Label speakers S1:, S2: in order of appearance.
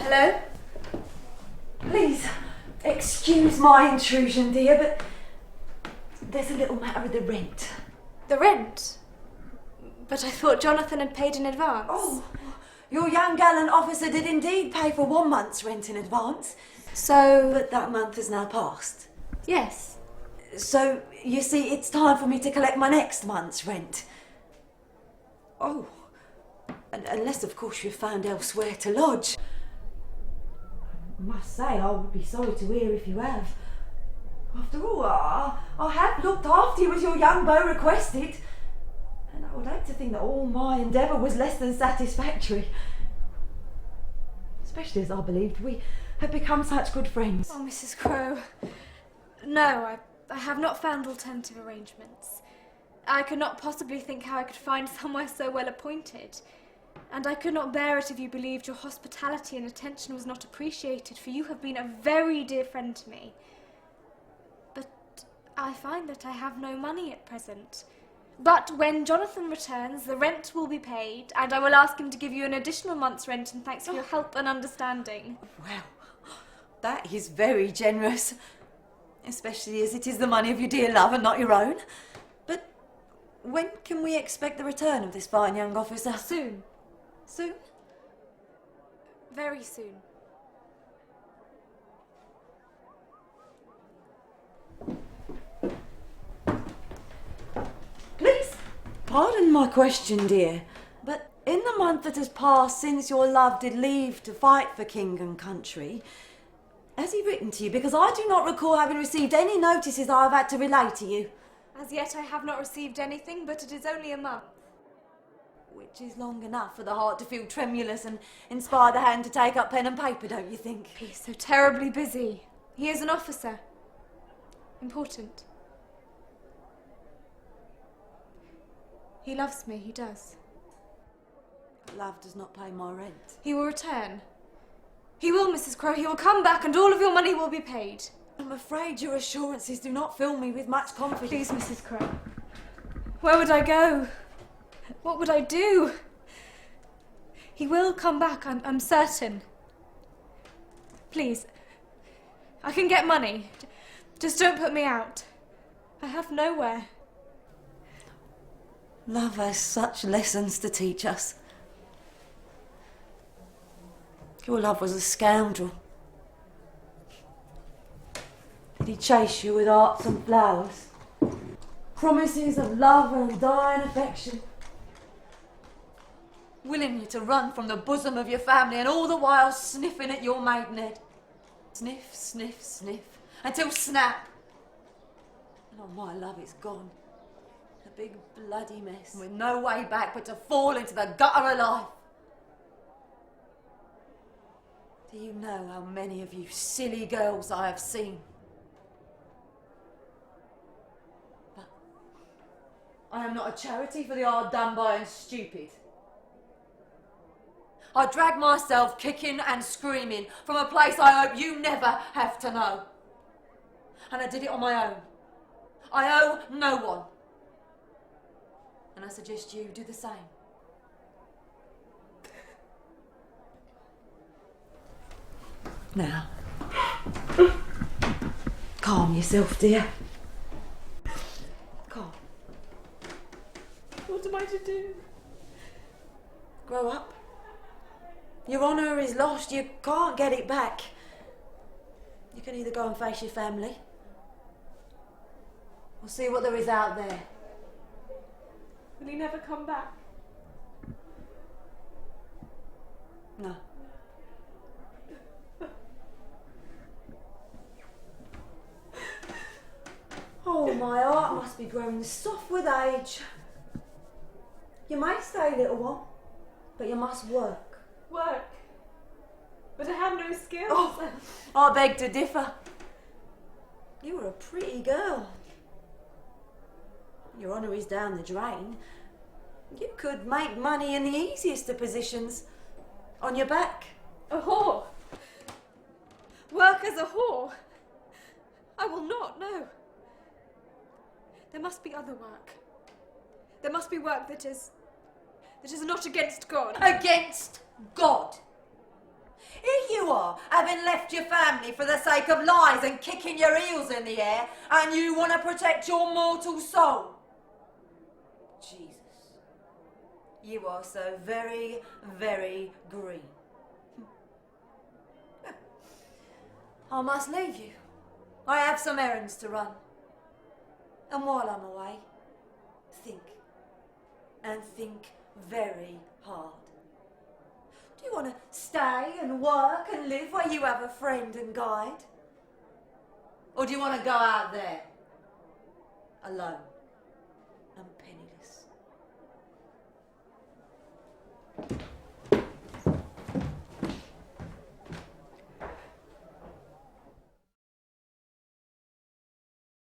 S1: Hello? Please, excuse my intrusion, dear, but there's a little matter with the rent.
S2: The rent? But I thought Jonathan had paid in advance.
S1: Oh, your young gallant officer did indeed pay for 1 month's rent in advance.
S2: So...
S1: But that month has now passed.
S2: Yes.
S1: So, you see, it's time for me to collect my next month's rent. Oh, unless, of course, you've found elsewhere to lodge. I must say, I would be sorry to hear if you have. After all, I have looked after you as your young beau requested. And I would hate to think that all my endeavour was less than satisfactory. Especially as I believed we have become such good friends.
S2: Oh, Mrs. Crowe. No, I have not found alternative arrangements. I could not possibly think how I could find somewhere so well appointed. And I could not bear it if you believed your hospitality and attention was not appreciated, for you have been a very dear friend to me. But I find that I have no money at present. But when Jonathan returns, the rent will be paid, and I will ask him to give you an additional month's rent in thanks for your help and understanding.
S1: Well, that is very generous, especially as it is the money of your dear love and not your own. But when can we expect the return of this fine young officer?
S2: Soon.
S1: Soon?
S2: Very soon.
S1: Please, pardon my question, dear, but in the month that has passed since your love did leave to fight for king and country, has he written to you? Because I do not recall having received any notices I have had to relay to you.
S2: As yet I have not received anything, but it is only a month.
S1: Which is long enough for the heart to feel tremulous and inspire the hand to take up pen and paper, don't you think?
S2: He is so terribly busy. He is an officer. Important. He loves me, he does.
S1: Love does not pay my rent.
S2: He will return. He will, Mrs. Crowe. He will come back and all of your money will be paid.
S1: I'm afraid your assurances do not fill me with much confidence.
S2: Please, Mrs. Crowe. Where would I go? What would I do? He will come back, I'm certain. Please, I can get money. Just don't put me out. I have nowhere.
S1: Love has such lessons to teach us. Your love was a scoundrel. Did he chase you with arts and flowers? Promises of love and dying affection? Willing you to run from the bosom of your family and all the while sniffing at your maidenhead. Sniff, sniff, sniff, until snap. And oh my love, it's gone. A big bloody mess with no way back but to fall into the gutter of life. Do you know how many of you silly girls I have seen? But I am not a charity for the hard done by and stupid. I dragged myself kicking and screaming from a place I hope you never have to know. And I did it on my own. I owe no one. And I suggest you do the same. Now, calm yourself, dear. Calm.
S2: What am I to do?
S1: Grow up. Your honour is lost. You can't get it back. You can either go and face your family or see what there is out there.
S2: Will he never come back?
S1: No. Oh, my heart must be growing soft with age. You may stay, little one, but you must work.
S2: Work? But I have no skills.
S1: Oh, I beg to differ. You were a pretty girl. Your honour is down the drain. You could make money in the easiest of positions. On your back.
S2: A whore? Work as a whore? I will not, no. There must be other work. There must be work that is not against God.
S1: Against God? Here you are, having left your family for the sake of lies and kicking your heels in the air, and you want to protect your mortal soul. Jesus, you are so very, very green. I must leave you. I have some errands to run. And while I'm away, think. And think very hard. Do you want to stay and work and live where you have a friend and guide? Or do you want to go out there, alone and penniless?